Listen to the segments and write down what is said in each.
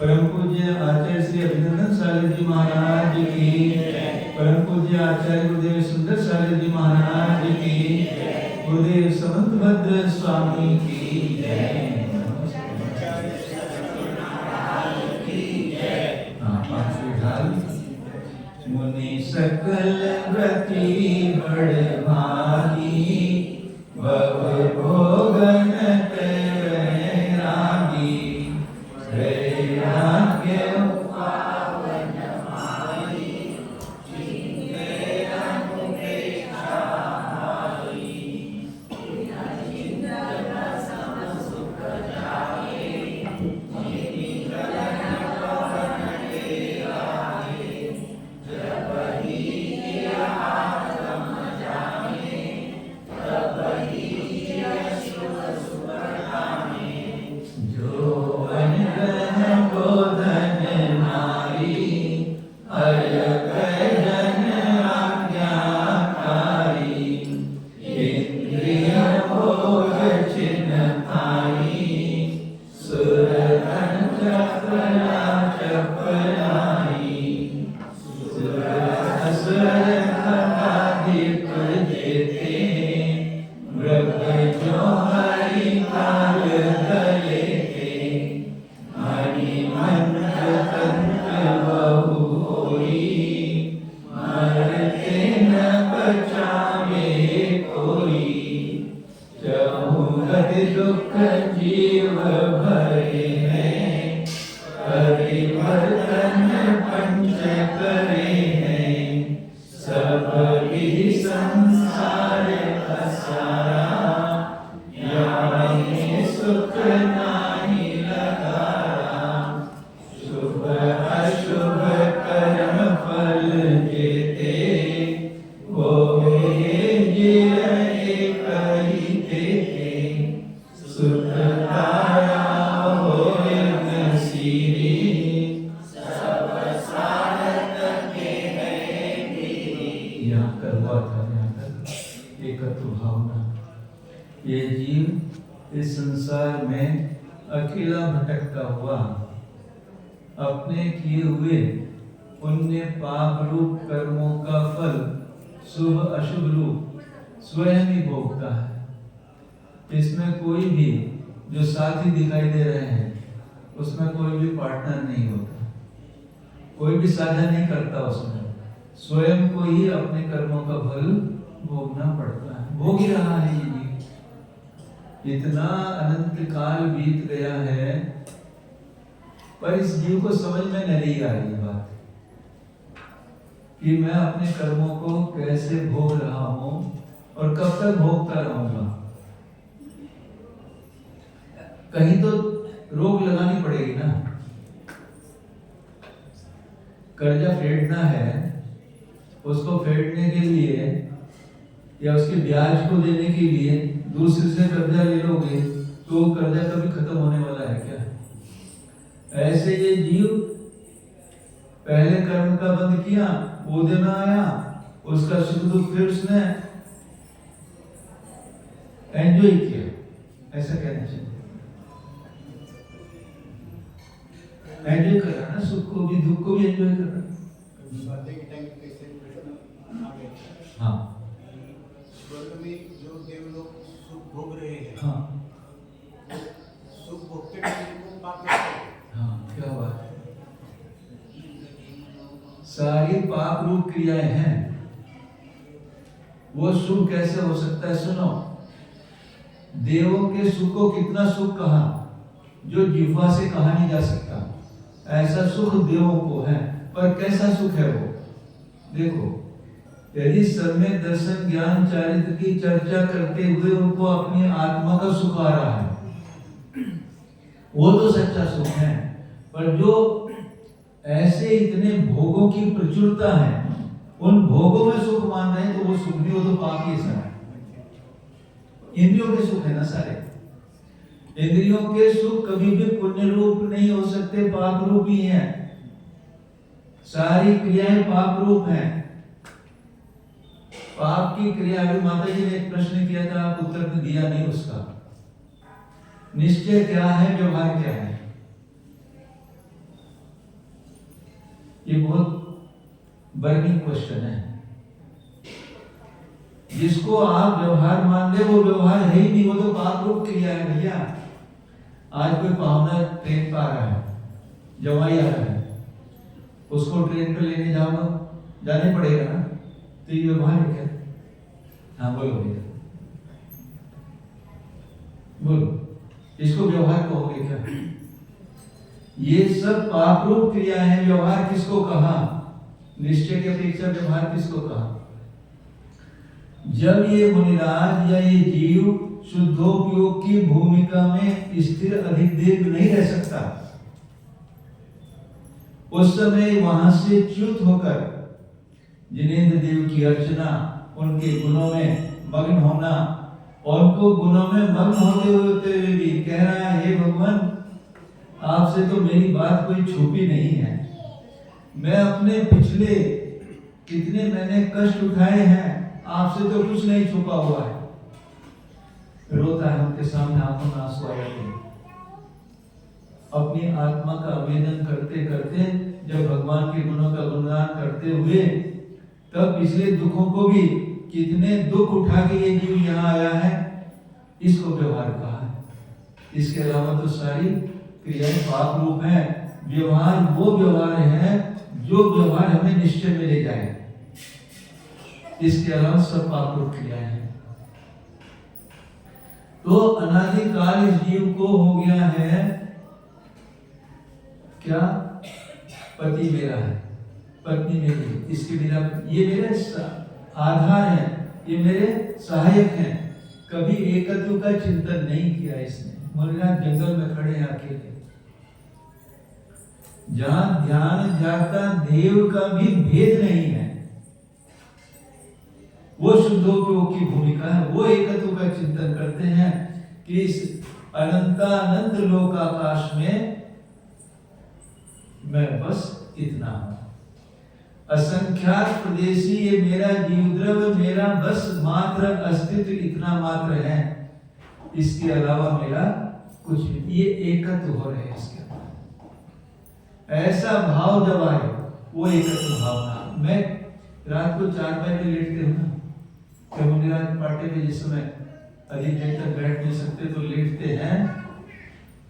परम पूज्य आचार्य श्री अभिनंदन साले जी महाराज की, परम पूज्य आचार्य गुरुदेव सुंदर साले जी महाराज की, गुरुदेव समंत भद्र स्वामी की जय। मुनि सकल व्रति बड़ भागी, भव भोगन रागी, वैराग्य पावन माई, जिनके अनुपेक्षा आई, जिनका सम सुख जाए, जिनी गलन पवन के आए, जब ही आत्म जाने, तब ही शुभ शुभ नामे, जो अनगन बोधन नारी, हर जन आज्ञाकारी, इंद्रिय भोग चिन्ह थाई, सुर चपला चपलाई, सुर असुर कलादीप देते, मृग जो हरि काल गले थे, मणि मंत्र तंत्र बहु होई, मरते न बचावे कोई, जहु गति दुख जीव भरे हैं, परिवर्तन पंच करे हैं, सब विधि संसार का सारा, यानी सुख नाही लगारा, शुभ अशुभ कर्म फल जेते, होए जिय एक ही तेते, सुख तारा होए नसीरी, सब सारत के है गिरी। यहाँ कर हुआ था, यहाँ कर एकत्व भावना। ये जीव इस संसार में अकेला भटकता हुआ अपने किए हुए पुण्य पाप रूप कर्मों का फल शुभ अशुभ रूप स्वयं ही भोगता है। इसमें कोई भी जो साथी दिखाई दे रहे हैं उसमें कोई भी पार्टनर नहीं होता, कोई भी साझा नहीं करता, उसमें स्वयं को ही अपने कर्मों का फल भोगना पड़ता है। भोग ही रहा है ये जीव। इतना अनंत काल बीत गया है पर इस जीव को समझ में नहीं आ रही बात कि मैं अपने कर्मों को कैसे भोग रहा हूं और कब तक भोगता रहूंगा। कहीं तो रोक लगानी पड़ेगी ना। कर्जा फेडना है, उसको फेडने के लिए या उसके ब्याज को देने के लिए दूसरे से कर्जा ले लोगे तो कर्जा कभी खत्म होने वाला है क्या? ऐसे ये जीव पहले कर्म का बंद किया, बोधे में आया, उसका सुख दुख फिर उसने एंजॉय किया, ऐसा कहना चाहिए। एंजॉय कर रहा ना, सुख को भी दुख को भी एंजॉय कर रहा। हाँ, स्वर्ग में जो देव लोग सुख भोग रहे हैं, हाँ, सुख भोगते टाइम को पाप लगता है। हाँ, क्या बात है। सारी पाप रूप क्रियाएं हैं, वो सुख कैसे हो सकता है? सुनो, देवों के सुख को कितना सुख कहा जो जिह्वा से कहा नहीं जा सकता। ऐसा सुख देवों को है, पर कैसा सुख है वो? देखो, यदि सम्यक दर्शन ज्ञान चारित्र की चर्चा करते हुए उनको अपनी आत्मा का सुख आ रहा है, वो तो सच्चा सुख है। पर जो ऐसे इतने भोगों की प्रचुरता है, उन भोगों में सुख मान रहे हैं, तो वो सुख नहीं, वो तो पाप ही है। इंद्रियों के सुख है ना सारे। इंद्रियों के सुख कभी भी पुण्य रूप नहीं हो सकते, पाप रूप ही हैं। सारी क्रियाएं पाप रूप हैं। पाप की क्रिया, अभी माता जी ने एक प्रश्न किया था, आप उत्तर दिया नहीं उसका। निश्चय क्या है, व्यवहार क्या है? ये बहुत बर्निंग क्वेश्चन है। जिसको आप व्यवहार मान ले वो व्यवहार है ही नहीं, वो तो पाप रूप क्रिया है भैया। आज कोई पाहुना ट्रेन पर आ रहा है, जवाई आ रहा है, उसको ट्रेन पे लेने जाओगे, जाने पड़ेगा ना, तो ये व्यवहार है क्या? हाँ बोलो भैया, बोलो, इसको व्यवहार कहोगे क्या? ये सब पाप रूप क्रिया है। व्यवहार किसको कहा? निश्चय की अपेक्षा व्यवहार किसको कहा? जब ये मुनिराज या ये जीव शुद्धोपयोग की भूमिका में स्थिर अधिक देर नहीं रह सकता, उस समय वहां से च्युत होकर जिनेंद्र देव की अर्चना, उनके गुणों में मग्न होना, और उनको गुणों में मग्न होते हुए भी कह रहा है, हे भगवान, आपसे तो मेरी बात कोई छुपी नहीं है। मैं अपने पिछले कितने मैंने कष्ट उठाए हैं, आपसे तो कुछ नहीं छुपा हुआ है। रोता है, उनके सामने आंखों में आंसू आ जाते हैं। अपनी आत्मा का आवेदन करते करते जब भगवान के गुणों का गुणगान करते हुए, तब पिछले दुखों को भी, कितने दुख उठा के ये जीव यहाँ आया है, इसको व्यवहार कहा है। इसके अलावा तो सारी क्रियाएं पाप रूप है। व्यवहार वो व्यवहार है जो व्यवहार हमें निश्चय में ले जाए। इसके अलावा सब पाप रूप क्रियाएं हैं। तो अनादिकाल इस जीव को हो गया है क्या? पति मेरा है, पत्नी मेरी, इसके बिना ये मेरे आधार है, ये मेरे सहायक हैं। कभी एकत्व का चिंतन नहीं किया इसने। मुनिराज जंगल में खड़े हैं अकेले, जहां ध्यान जाता देव का भी भेद नहीं है, वो शुद्धोपयोग की भूमिका है। वो एकत्व का चिंतन करते हैं कि इस अनंतानंद लोक आकाश में मैं बस इतना हूं। असंख्यात प्रदेशी ये मेरा जीव द्रव्य, मेरा बस मात्र अस्तित्व इतना मात्र है, इसके अलावा मेरा कुछ नहीं। ये एकत्व हो रहे हैं इसके अंदर। ऐसा भाव जब आए, वो एकत्व भावना। मैं रात को 4 बजे लेटते हूँ ना, मुनिराज पाटे में जिस समय अधिक देर तक बैठ नहीं सकते तो लेटते हैं,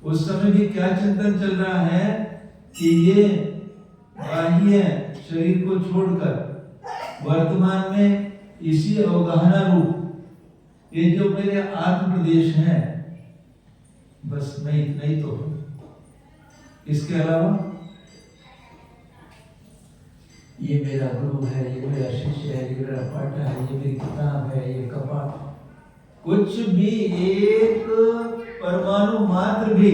उस समय भी क्या चिंतन चल रहा है कि ये बाह्य शरीर को छोड़कर वर्तमान में इसी अवगाहना रूप ये जो मेरे आत्म प्रदेश है, बस मैं इतना ही तो हूं। इसके अलावा ये मेरा गुरु है, ये मेरा शिष्य है, ये मेरा पाठा है, ये मेरी किताब है, ये कपाट, कुछ भी एक परमाणु मात्र भी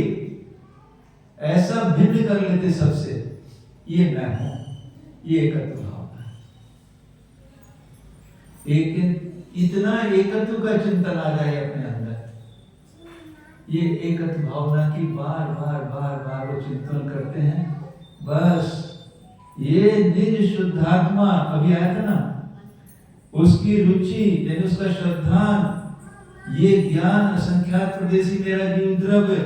ऐसा भिन्न कर लेते सबसे, ये मैं हूं, ये एकत्व भावना है। इतना एकत्व का चिंतन आ जाए अपने अंदर, ये एकत्व भावना की बार बार बार बार वो चिंतन करते हैं। बस ये निज शुद्धात्मा अभी आया था ना, उसकी रुचि यानी उसका श्रद्धान, ये ज्ञान असंख्यात प्रदेशी मेरा जीव द्रव्य,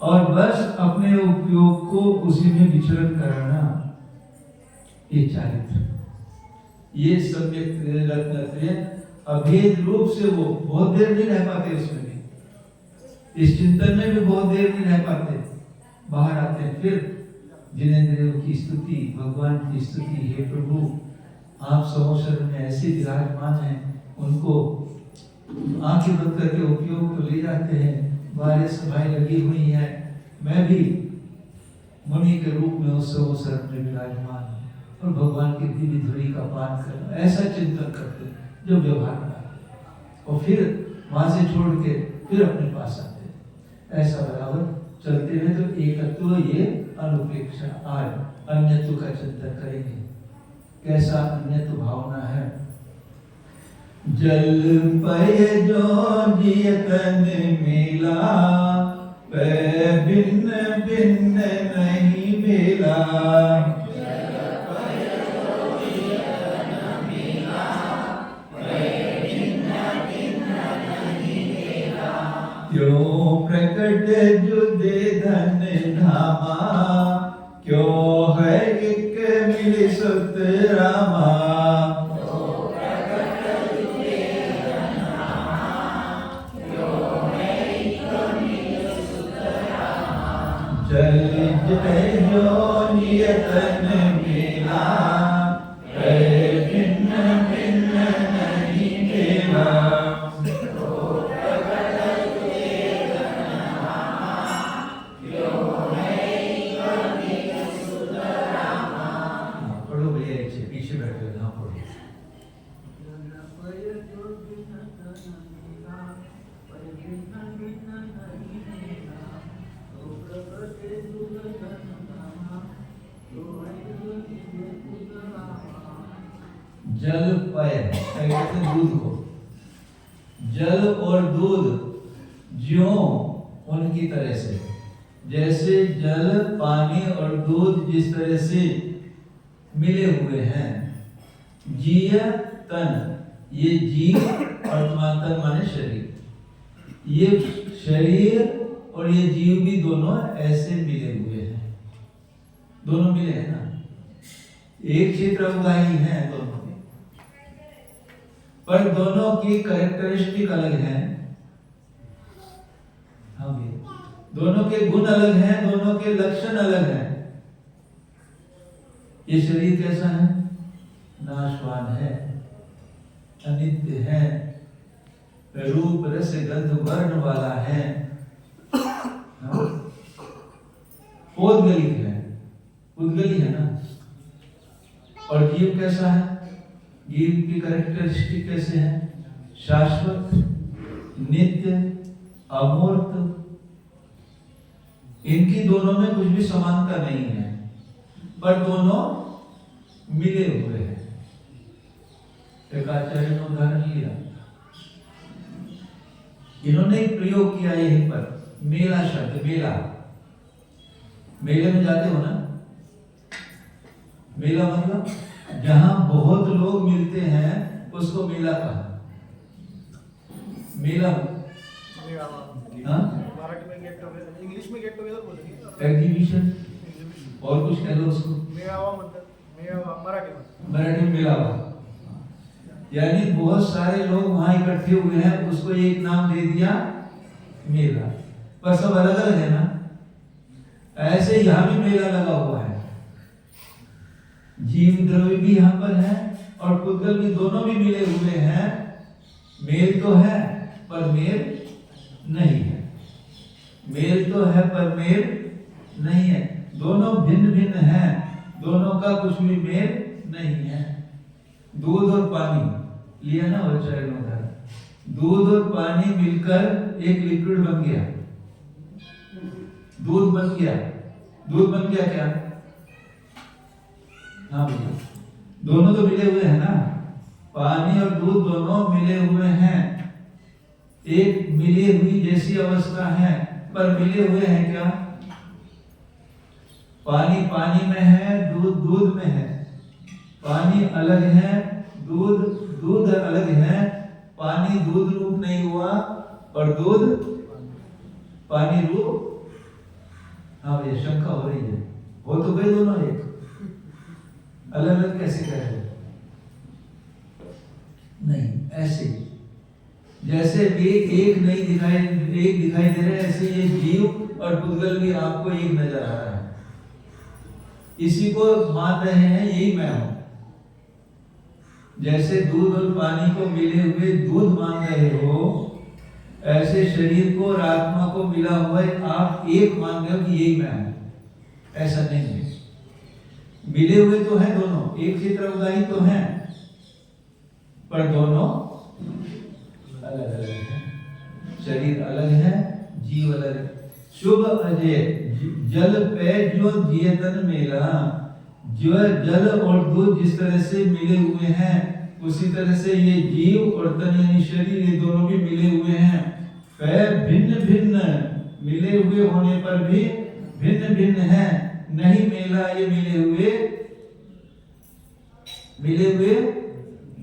और बस अपने उपयोग को उसी में विचरण कराना, ये चारित्र, ये सम्यक रत्न अभेद रूप से वो बहुत देर नहीं रह पाते उसमें भी, इस चिंतन में भी बहुत देर नहीं रह पाते, बाहर आते हैं। फिर जिनेंद्र देव की स्तुति, भगवान की स्तुति, हे प्रभु आप समोसर में ऐसे विराजमान हैं, उनको आंखें बंद करके उपयोग को ले जाते हैं। बाहर सभाएं लगी हुई हैं, मैं भी मुनि के रूप में उस अवसर में विराजमान हूं और भगवान की दिव्य धुरी का पान करना, ऐसा चिंतन करते जो व्यवहार करते, और फिर वहां से छोड़ के फिर अपने पास आते, ऐसा बराबर चलते हुए। तो एकत्व ये अनुपेक्षा। आज अन्यत्व का चिंतन करेंगे, कैसा अन्यत्व भावना है। जल पय जो जियतन मिला, पै भिन्न भिन्न नहीं भेला। क्यों प्रकट जुदे धन धामा, क्यों है एक जो नियतन मेला है भिन्न भिन्न नहीं मेला। पढ़ो भैया, पीछे बैठे हो ना, पढ़ो। जल पय कहते हैं दूध को, जल और दूध ज्यों उनकी तरह से, जैसे जल पानी और दूध जिस तरह से मिले हुए हैं। जीय तन, ये जीव और तन माने शरीर, ये शरीर और ये जीव भी दोनों ऐसे मिले हुए हैं, दोनों मिले हैं ना, एक क्षेत्र उदाही है दोनों, पर दोनों की कैरेक्टरिस्टिक अलग है। हाँ भैया, दोनों के गुण अलग हैं, दोनों के लक्षण अलग हैं। ये शरीर कैसा है? नाशवान है, अनित्य है, रूप रस गंध वर्ण वाला है, उद्गलित है, उद्गली है ना। और जीव कैसा है? जीव की कैरेक्टरिस्टिक कैसे है? शाश्वत, नित्य, अमूर्त। इनकी दोनों में कुछ भी समानता नहीं है, पर दोनों मिले हुए हैं। एक आचार्य ने उदाहरण लिया, इन्होंने एक प्रयोग किया यहीं पर, मेला शब्द। मेला, मेले में जाते हो ना, मेला मतलब जहां बहुत लोग मिलते हैं उसको मेला कहा। मेला मराठी में गेट टुगेदर, इंग्लिश में गेट टुगेदर बोलेंगे, एग्जीबिशन और कुछ कह लो उसको, मेळावा म्हणतात, मेळावा मराठी में मेलावा। यानी बहुत सारे लोग वहां इकट्ठे हुए हैं, उसको एक नाम दे दिया मेला, पर सब अलग अलग है ना। ऐसे यहाँ भी मेला लगा हुआ है, जीव द्रव्य भी यहाँ पर है और पुद्गल भी, दोनों भी मिले हुए हैं। मेल तो है पर मेल नहीं है, मेल तो है पर मेल नहीं है, दोनों भिन्न भिन्न हैं, दोनों का कुछ भी मेल नहीं है। दूध और पानी लिया ना उच्चारण उदाहरण, दूध और पानी मिलकर एक लिक्विड बन गया, दूध बन गया। दूध बन गया क्या? हाँ भैया, दोनों तो मिले हुए हैं ना, पानी और दूध दोनों मिले हुए हैं, एक मिली हुई जैसी अवस्था है, पर मिले हुए हैं क्या? पानी पानी में है, दूध दूध में है। पानी अलग है, दूध दूध अलग है। पानी दूध रूप नहीं हुआ और दूध पानी रूप। हाँ भैया, शंका हो रही है, हो तो गए दोनों एक, अलग अलग कैसे कह रहे? नहीं, ऐसे जैसे वे एक नहीं दिखाई, एक दिखाई दे रहे, ऐसे ये जीव और पुद्गल भी आपको एक नजर आ रहा है। इसी को मान रहे हैं यही मैं हूं। जैसे दूध और पानी को मिले हुए दूध मान रहे हो, ऐसे शरीर को और आत्मा को मिला हुआ आप एक मान रहे हो कि यही मैं हूं। ऐसा नहीं है, मिले हुए तो हैं दोनों, एक क्षेत्र उदाही तो हैं, पर दोनों अलग अलग हैं। शरीर अलग है, जीव अलग है। शुभ अजय जल पे जो जियतन मेला, जो जल और दूध जिस तरह से मिले हुए हैं, उसी तरह से ये जीव और तन यानी शरीर, ये दोनों भी मिले हुए हैं। पे भिन्न भिन्न, मिले हुए होने पर भी भिन्न भिन्न है, नहीं मेला ये मिले हुए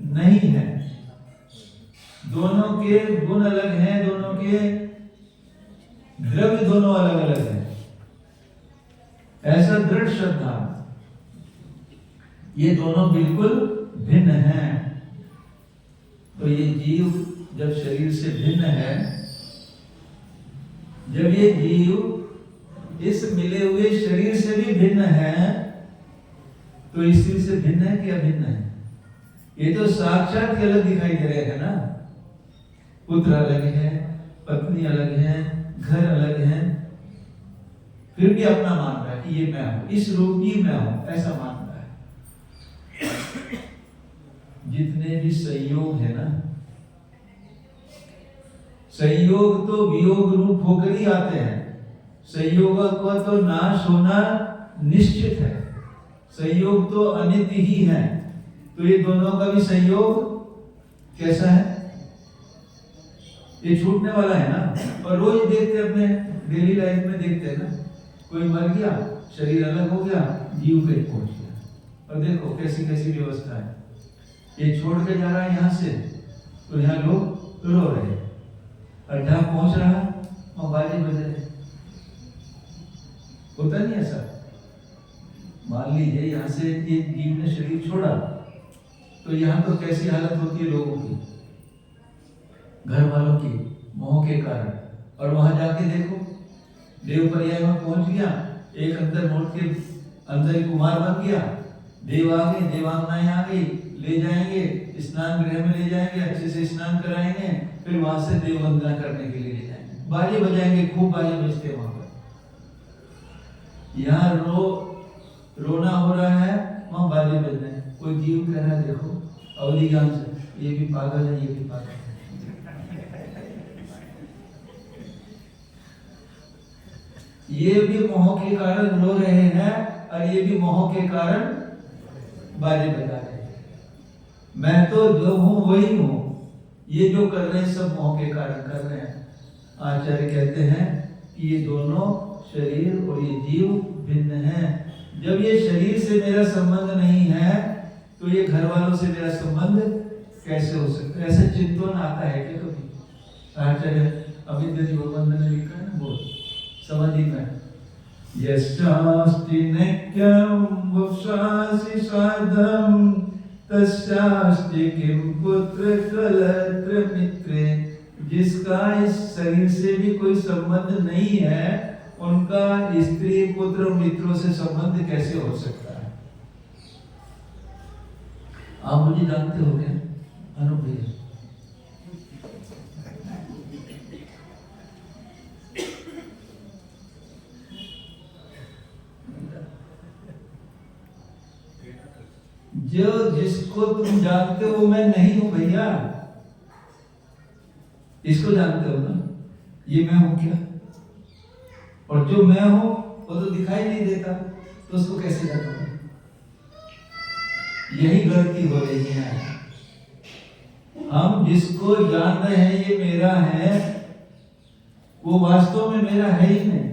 नहीं है। दोनों के गुण अलग हैं, दोनों के द्रव्य दोनों अलग अलग हैं। ऐसा दृढ़ श्रद्धा, ये दोनों बिल्कुल भिन्न हैं। तो ये जीव जब शरीर से भिन्न है, जब ये जीव इस मिले हुए शरीर से भी भिन्न है, तो स्त्री से भिन्न है कि अभिन्न है? ये तो साक्षात के अलग दिखाई दे रहे हैं ना। पुत्र अलग है, पत्नी अलग है, घर अलग है, फिर भी अपना मान रहा है कि ये मैं हूं, इस रूप ही मैं हूं, ऐसा मान रहा है। जितने भी संयोग है ना, संयोग तो वियोग रूप होकर ही आते हैं। संयोग का तो नाश होना निश्चित है, संयोग तो अनित्य ही है। तो ये दोनों का भी संयोग कैसा है? ये छूटने वाला है ना। और रोज देखते हैं, अपने डेली लाइफ में देखते हैं ना, कोई मर गया, शरीर अलग हो गया, जीव कहीं पहुंच गया, और देखो कैसी कैसी व्यवस्था है। ये छोड़ के जा रहा है यहाँ से, तो यहाँ लोग रो रहे हैं, और जहाँ पहुंच रहा है वहां बाजे बज रहे। होता नहीं ऐसा? मान लीजिए यहाँ से ये जीव ने शरीर छोड़ा, तो यहाँ तो कैसी हालत होती है लोगों की, घर वालों की, मोह के कारण। और वहां जाके देखो, देव पर्याय में पहुंच गया, एक अंदर मूर्ति के अंदर ही कुमार बन गया, देव आ गए, देवांगनाएं आ गई, ले जाएंगे स्नान गृह में, ले जाएंगे, अच्छे से स्नान कराएंगे, फिर वहां से देव वंदना करने के लिए ले जाएंगे, बाजे बजाएंगे, खूब बाजे बजते वहां पर। यहाँ रोना हो रहा है, वहां बाजे बज रहे हैं। कोई जीव कह रहा है देखो अवधि ज्ञान से, ये भी पागल है, ये भी पागल है। ये भी मोह के कारण रो रहे हैं, और ये भी मोह के कारण बाजे बजा रहे हैं। मैं तो जो हूं वही हूं, ये जो कर रहे हैं सब मोह के कारण कर रहे हैं। आचार्य कहते हैं कि ये दोनों शरीर और ये जीव भिन्न हैं। जब ये शरीर से मेरा संबंध नहीं है, तो ये घर वालों से मेरा संबंध कैसे हो सकता है? ऐसे चिंतन आता है क्या कभी? आचार्य अभिद्य जीवबंध ने लिखा है, वो समाधि में, यस्यास्ति नित्यं वक्षासि साधं तस्यास्ति किं पुत्र कलत्र मित्रे। जिसका इस शरीर से भी कोई संबंध नहीं है, उनका स्त्री पुत्र मित्रों से संबंध कैसे हो सकता है? आप मुझे जानते हो क्या अनु भैया? जो जिसको तुम जानते हो मैं नहीं हूं भैया, इसको जानते हो ना, ये मैं हूं क्या? और जो मैं हूं वो तो दिखाई नहीं देता, तो उसको कैसे जानोगे? यही गलती हो रही है। हम जिसको जान रहे हैं ये मेरा है, वो वास्तव में मेरा है ही नहीं।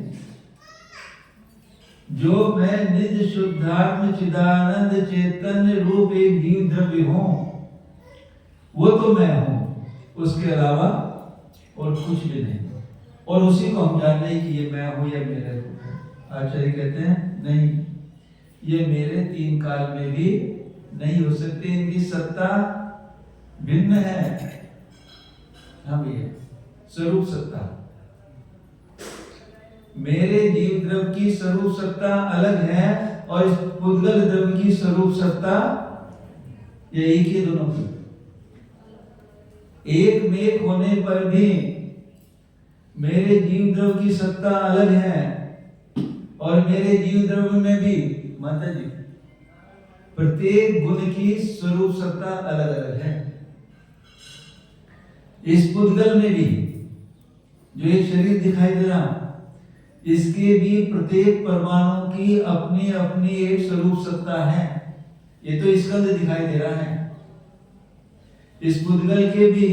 जो मैं निज शुद्धात्म चिदानंद चैतन्य रूप एक जीव द्रव्य हूं, वो तो मैं हूं, उसके अलावा और कुछ भी नहीं। और उसी को हम जान रहे कि ये मैं हूं या मेरे रूप है। आचार्य कहते हैं नहीं, ये मेरे तीन काल में भी नहीं हो सकते, इनकी सत्ता भिन्न है। हम ये स्वरूप सत्ता, मेरे जीव द्रव्य की स्वरूप सत्ता अलग है, और इस पुद्गल द्रव्य की स्वरूप सत्ता ये एक ही, दोनों की एक में एक होने पर भी मेरे जीव द्रव्य की सत्ता अलग है, और मेरे जीव द्रव्य में भी माता जी प्रत्येक गुण की स्वरूप सत्ता अलग अलग है। इस पुद्गल में भी जो एक शरीर दिखाई दे रहा, इसके भी प्रत्येक परमाणु की अपनी अपनी एक स्वरूप सत्ता है। ये तो स्कंद दिखाई दे रहा है, इस पुद्गल के भी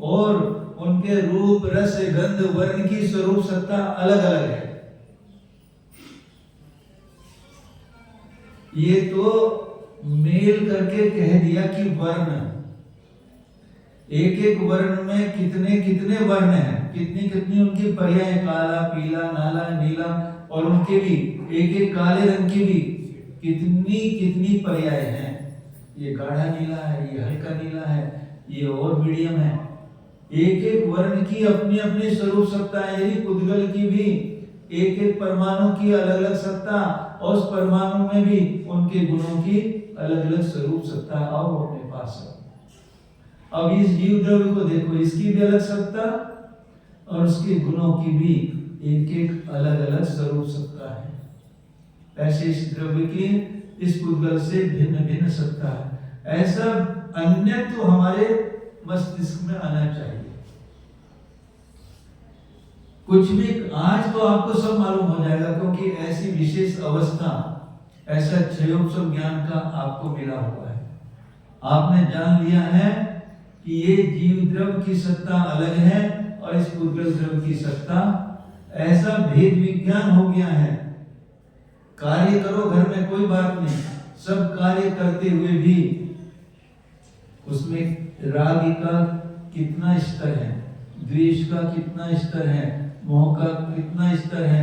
और उनके रूप रस गंध वर्ण की स्वरूप सत्ता अलग अलग है। ये तो मेल करके कह दिया कि वर्ण, एक एक वर्ण में कितने कितने वर्ण हैं, कितनी कितनी उनकी पर्याय, काला पीला नाला नीला, और उनके भी एक एक काले रंग की भी कितनी कितनी पर्याय हैं। ये गाढ़ा नीला है, ये हल्का नीला है, ये और मीडियम है। एक एक वर्ण की अपनी अपनी स्वरूप सत्ता है। यदि पुद्गल की भी एक एक परमाणु की अलग अलग सत्ता, और उस परमाणु में भी उनके गुणों की अलग अलग स्वरूप सत्ता आओ अपने पास है। अब इस जीव द्रव्य को देखो, इसकी भी अलग सत्ता और उसके गुणों की भी एक एक अलग अलग स्वरूप सत्ता है। ऐसे इस द्रव्य की इस पुद्गल से भिन्न भिन्न सत्ता है। ऐसा अन्य तो हमारे मस्तिष्क में आना चाहिए। कुछ भी आज तो आपको सब मालूम हो जाएगा, क्योंकि ऐसी विशेष अवस्था, ऐसा क्षयोपम ज्ञान का आपको मिला हुआ है। आपने जान लिया है कि ये जीव द्रव्य की सत्ता अलग है और इस पुद्गल द्रव्य की सत्ता, ऐसा भेद विज्ञान हो गया है। कार्य करो घर में कोई बात नहीं, सब कार्य करते हुए भी उसमें राग का कितना स्तर है, द्वेष का कितना स्तर है, मोह का कितना स्तर है,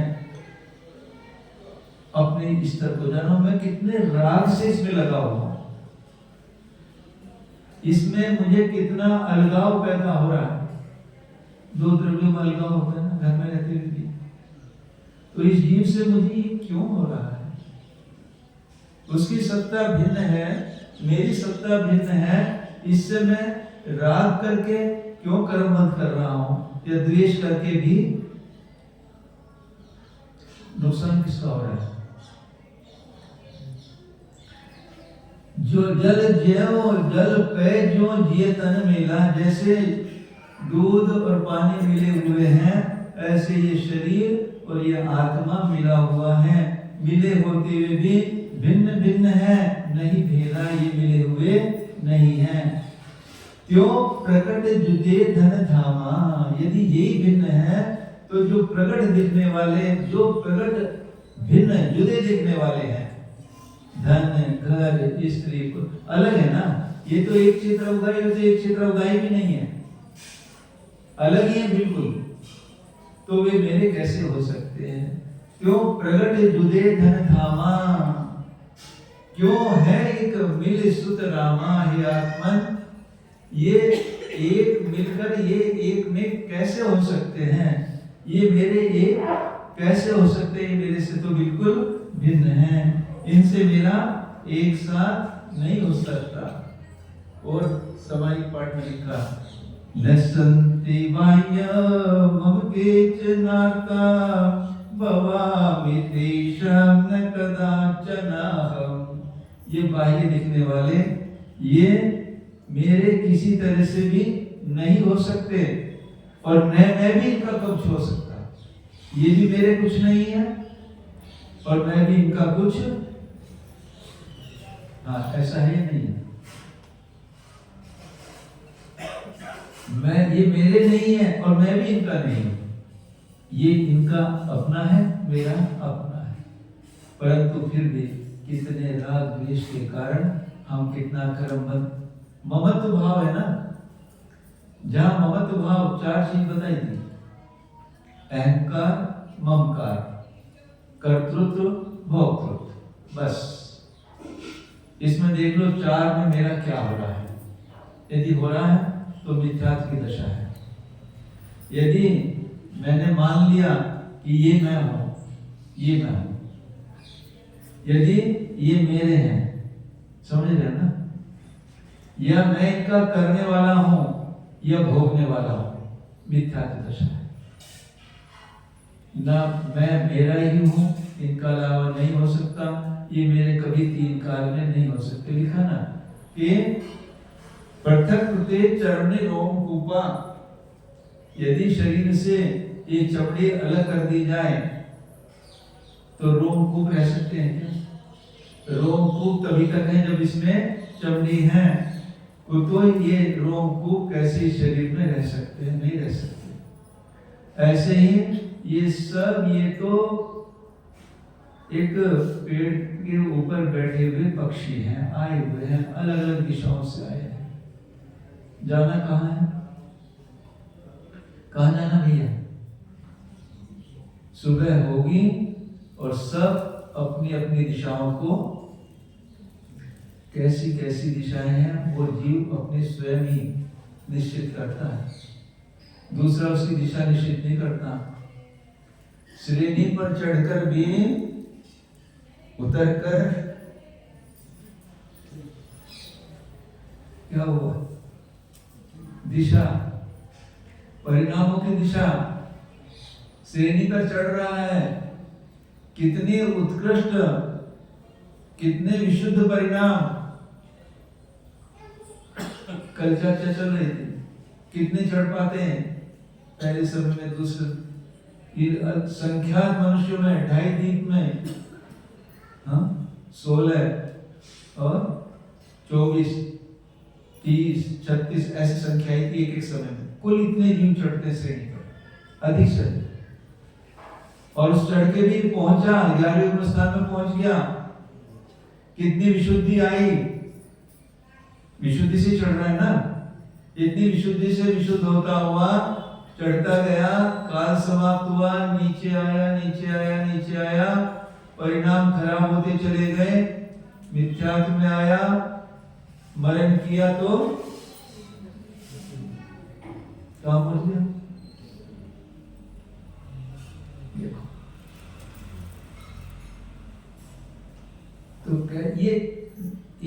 अपने स्तर को जानो। मैं कितने राग से इसमें लगा हुआ, इसमें मुझे कितना अलगाव पैदा हो रहा है। दो द्रव्यों में अलगाव होता है ना, घर में रहते हुए भी। तो इस जीव से मुझे ये क्यों हो रहा है? उसकी सत्ता भिन्न है, मेरी सत्ता भिन्न है। इससे मैं राग करके क्यों कर्म बंद कर रहा हूं, या द्वेष करके भी नुकसान किसका हो रहा है? जो जल ज्यो जल पे जो जिए तन मिला, जैसे दूध और पानी मिले हुए हैं, ऐसे ये शरीर और ये आत्मा मिला हुआ है। मिले होते हुए भी भिन्न भिन्न है, नहीं भेदा ये मिले हुए नहीं है। क्यों प्रकट जुदे धन धामा, यदि यही भिन्न है तो जो प्रकट दिखने वाले, जो प्रकट भिन्न जुदे दिखने वाले हैं, धन घर स्त्री को अलग है ना। ये तो एक क्षेत्र उगाई होते, एक क्षेत्र उगाई भी नहीं है, अलग ही है बिल्कुल। तो वे मेरे कैसे हो सकते हैं? क्यों प्रकट जुदे धन धामा, क्यों है एक मिल सुत रामा। हे आत्मन, ये एक मिलकर ये एक में कैसे हो सकते हैं? ये मेरे एक कैसे हो सकते हैं? मेरे से तो बिल्कुल भिन्न है, इनसे मेरा एक साथ नहीं हो सकता। और समाई पाठ में लिखा, लसंति बाह्य मम केचनाता भवामि तेषां न कदाचनाहम्। ये बाह्य दिखने वाले ये मेरे किसी तरह से भी नहीं हो सकते, और मैं भी इनका कुछ हो सकता। ये भी मेरे कुछ नहीं है और मैं भी इनका कुछ, हाँ ऐसा है नहीं है। मैं, ये मेरे नहीं है और मैं भी इनका नहीं हूं। ये इनका अपना है, मेरा अपना है। परंतु फिर भी कितने राग द्वेष के कारण हम कितना कर्मबंध, ममत्व भाव है ना। जहां ममत्व भाव, चार चीज बताई थी, अहंकार, ममकार, कर्तृत्व, भोक्तृत्व, बस इसमें देख लो चार में मेरा क्या हो रहा है। यदि हो रहा है तो मिथ्यात्व की दशा है। यदि मैंने मान लिया कि ये मैं हूं, ये मैं हूं, यदि ये मेरे हैं, समझ रहे ना, या मैं इनका करने वाला हूं या भोगने वाला हूं, मिथ्यात्व दशा है ना। मैं मेरा ही हूं, इनका अलावा नहीं हो सकता, ये मेरे कभी तीन काल में नहीं हो सकते। लिखा ना कि पृथक कृते चरणे रोम कूपा, यदि शरीर से ये चमड़ी अलग कर दी जाए तो रोमकूप रह सकते हैं क्या? रोमकूप तभी तक है जब इसमें चमड़ी है, तो ये रोमकूप कैसे शरीर में रह सकते हैं? नहीं रह सकते। ऐसे ही ये सब, ये तो एक पेड़ के ऊपर बैठे हुए पक्षी हैं, आए हुए हैं, अलग अलग दिशाओं से आए हैं। जाना कहाँ है? कहाँ जाना भैया? सुबह होगी और सब अपनी अपनी दिशाओं को, कैसी कैसी दिशाएं हैं वो जीव अपने स्वयं ही निश्चित करता है, दूसरा उसकी दिशा निश्चित नहीं करता। श्रेणी पर चढ़कर भी उतरकर क्या हुआ? दिशा, परिणामों की दिशा, श्रेणी पर चढ़ रहा है। कितने उत्कृष्ट, कितने विशुद्ध परिणाम। कल चर्चा चल रही थी, कितने चढ़ पाते हैं पहले समय में, दूसरे संख्यात मनुष्यों में 2.5 दीप में 16 और 24, 30, 36 ऐसी संख्याएं थी एक समय में। कुल इतने जीव चढ़ते श्रेणी पर, अधिक से। और उस चढ़ के भी पहुंचा, 11वें स्थान में पहुंच गया। कितनी विशुद्धि आई, विशुद्धि से चढ़ रहा है ना। इतनी विशुद्धि से विशुद्ध होता हुआ चढ़ता गया, काल समाप्त हुआ, नीचे आया, नीचे आया, नीचे आया, परिणाम खराब होते चले गए, मिथ्यात्व में आया, मरण किया तो कहां पहुंच गया? देखो तो ये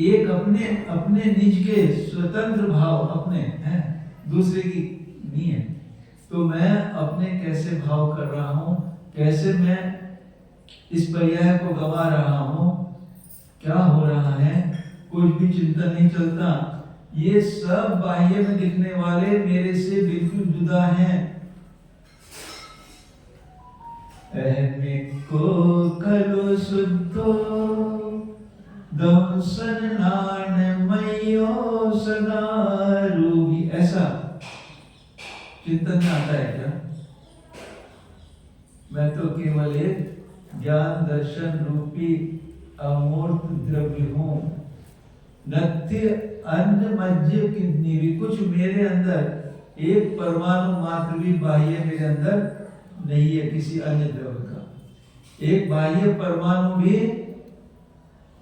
एक अपने अपने निज के स्वतंत्र भाव अपने हैं, दूसरे की नहीं है। तो मैं अपने कैसे भाव कर रहा हूं, कैसे मैं इस पर्याय को गवा रहा हूं, क्या हो रहा है, कुछ भी चिंता नहीं चलता। ये सब बाह्य में दिखने वाले मेरे से बिल्कुल जुदा हैं। अहमे को कलो शुद्धो दंसन नान मयो सदारूही, ऐसा चिंतन में आता है क्या? मैं तो केवल एक ज्ञान दर्शन रूपी अमूर्त द्रव्य हूं, नत्य अन्य मज्ज कितनी भी, कुछ मेरे अंदर एक परमाणु मात्र भी बाह्य मेरे अंदर नहीं है किसी अन्य द्रव्य का। एक बाह्य परमाणु भी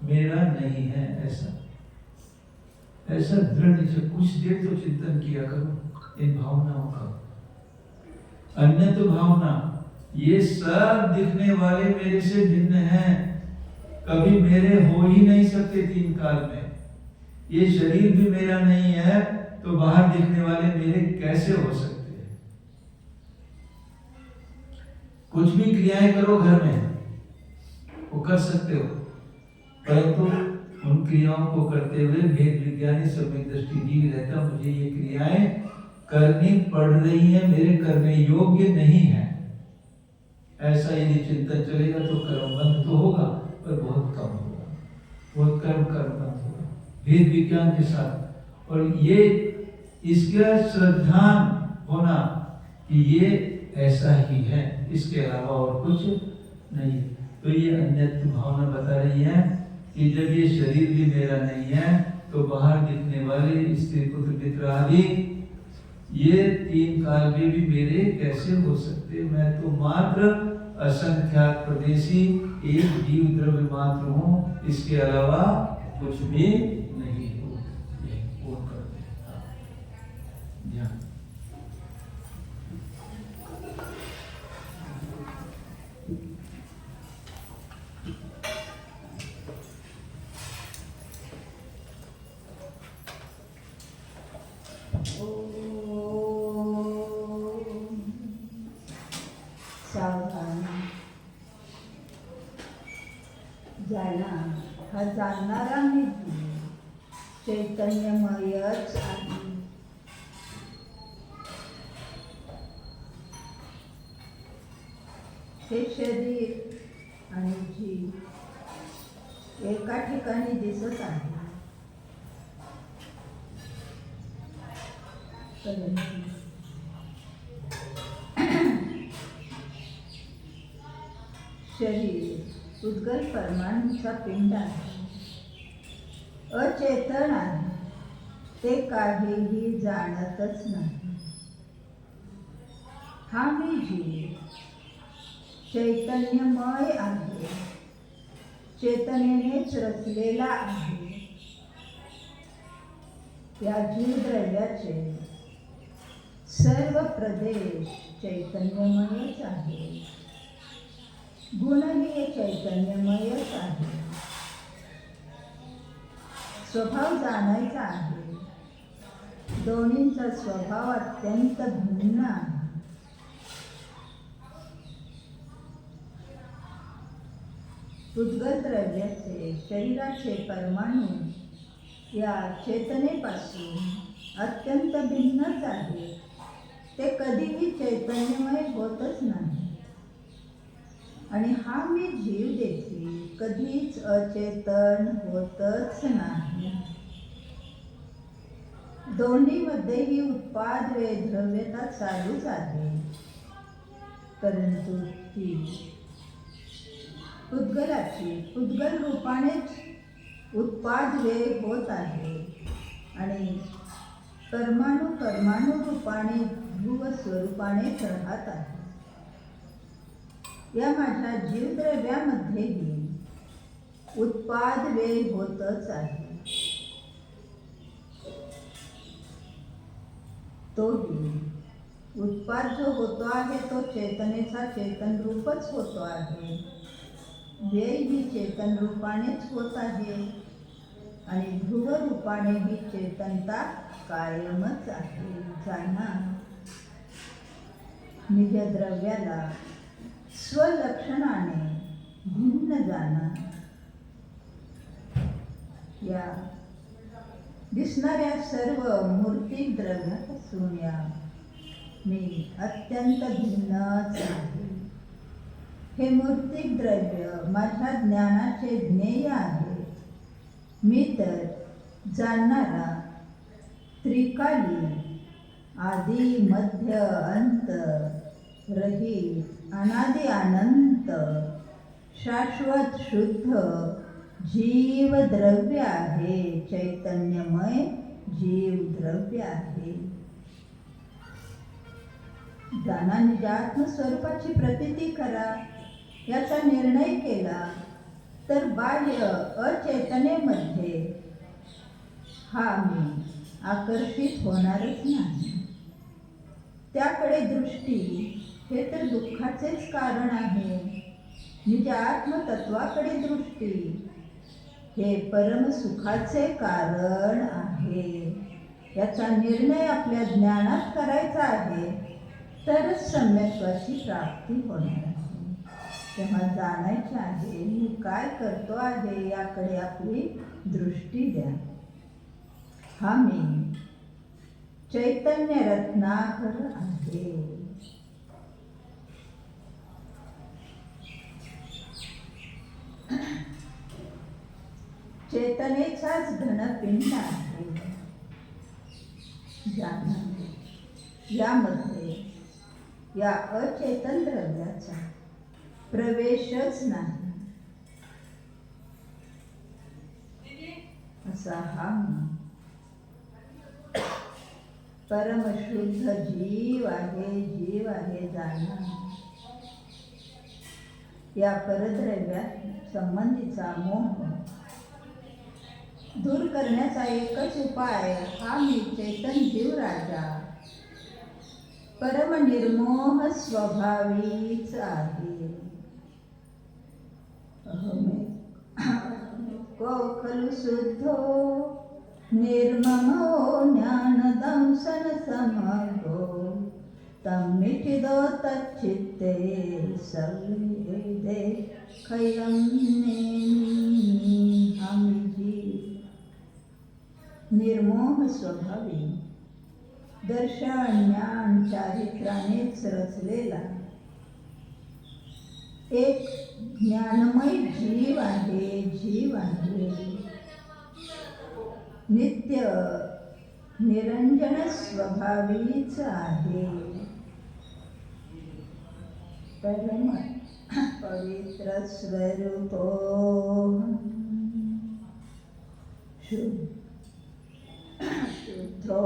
मेरा नहीं है। ऐसा दृढ़ निश्चय। कुछ देर तो चिंतन किया करो इन भावनाओं का। अन्य तो भावना, ये सब दिखने वाले मेरे से भिन्न हैं, कभी मेरे हो ही नहीं सकते 3 काल में। ये शरीर भी मेरा नहीं है, तो बाहर दिखने वाले मेरे कैसे हो सकते हैं? कुछ भी क्रियाएं करो घर में, वो कर सकते हो, परंतु उन क्रियाओं को करते हुए भेद विज्ञानी सम्यक दृष्टि जी रहता, मुझे ये क्रियाएं करनी पड़ रही है, मेरे करने योग्य नहीं है। ऐसा यदि चिंतन चलेगा तो कर्म बंध तो होगा, पर बहुत कम होगा, बहुत कर्म बंध होगा भेद विज्ञान के साथ। और ये इसका श्रद्धान होना कि ये ऐसा ही है, इसके अलावा और कुछ नहीं। तो ये अन्यत्व भावना बता रही है कि जब ये शरीर भी मेरा नहीं है, तो बाहर दिखने वाले स्त्री पुत्र मित्र आदि ये 3 काल में भी मेरे कैसे हो सकते? मैं तो मात्र असंख्यात प्रदेशी एक जीव द्रव्य मात्र हूँ, इसके अलावा कुछ भी नहीं हो। वो कर ध्यान। सावधान, ज्याला हा जाणणारा मी चैतन्यमयच आहे। हे शरीर आणि जीव एका ठिकाणी दिसत आहे, परंतु शरीर उद्गल परमाणूचा पिंड आहे, अचेतन आहे, ते काहीही जाणतच नाही। हा मी जीव चैतन्यमय आहे, चेतनेनेच रचलेला आहे। या जीवद्रव्याचे सर्व प्रदेश चैतन्यमयच आहे। गुणही चैतन्यमयच आहे. स्वभाव जाणायचा आहे. दोन्हींचा स्वभाव अत्यंत भिन्न आहे. उद्गत द्रव्याचे शरीराचे परमाणू या चेतनेपासून अत्यंत भिन्नच आहे. ते कधीही चैतन्यमय होतच नाही. आणि हा मी जीव देखील कधीच अचेतन होतच नाही. दोन्हीमध्येही उत्पाद वे द्रव्यता चालूच आहे. परंतु ती उद्गल रूपानेच उत्पाद वे होत आहे आणि परमाणू रूपाने ध्रुव स्वरूपानेच राहत आहे. या माझ्या जीवद्रव्यामध्येही उत्पाद वे होतच आहे. तोही उत्पाद जो होतो आहे तो चेतनेचा चेतन रूपच होतो आहे. व्यय ही चेतन रूपानेच होत आहे आणि ध्रुव रूपाने ही चेतनता कायमच आहे. जाणा निज द्रव्याला स्वलक्षणाने भिन्न जाणा. या दिसणाऱ्या सर्व मूर्तिक द्रव्यापासून या मी अत्यंत भिन्नच आहे. हे मूर्तिक द्रव्य माझ्या ज्ञानाचे ज्ञेय आहे. मी तर जाणणारा त्रिकाली आदि मध्य अंत रहित अनादि अनंत शाश्वत शुद्ध जीव द्रव्य आहे. चैतन्यमय जीव द्रव्य आहे. जाणा निज आत्मस्वरूपाची प्रतीती करा. याचा निर्णय केला तर बाह्य अचेतनेमध्ये हा मी आकर्षित होणारच नाही. त्याकडे दृष्टी हे तर दुःखाचेच कारण आहे. निज आत्मतत्वाकडे दृष्टी हे परमसुखाचे कारण आहे. याचा निर्णय आपल्या ज्ञानात करायचा आहे तरच सम्यत्वाची प्राप्ती होणार आहे. तेव्हा जाणायचे आहे मी काय करतो आहे याकडे आपली दृष्टी द्या. हा मी चैतन्य रत्नाकर आहे. चेतनेचाच घनपिंड आहे. जाणा यामध्ये या अचेतन द्रव्याचा प्रवेशच नाही. असा हा मी परमशुद्ध जीव आहे. जाणा या परद्रव्यात संबंधीचा मोह दूर करण्याचा एकच उपाय हा मी चैतन जीव राजा परम निर्मोह स्वभावीच आहे. को खलु शुद्धो निर्ममो ज्ञानदंशन समगो तम मिठिदो तच्चित्ते सविदे खयं निर्मोह स्वभावी दर्शन ज्ञान चारित्र्यानेच रचलेला एक ज्ञानमय जीव आहे. नित्य निरंजन स्वभावीच आहे. परम पवित्र स्वरूपो शुद्धो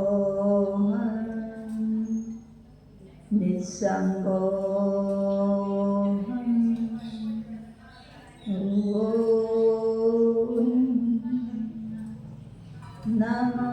निस्संगो नमः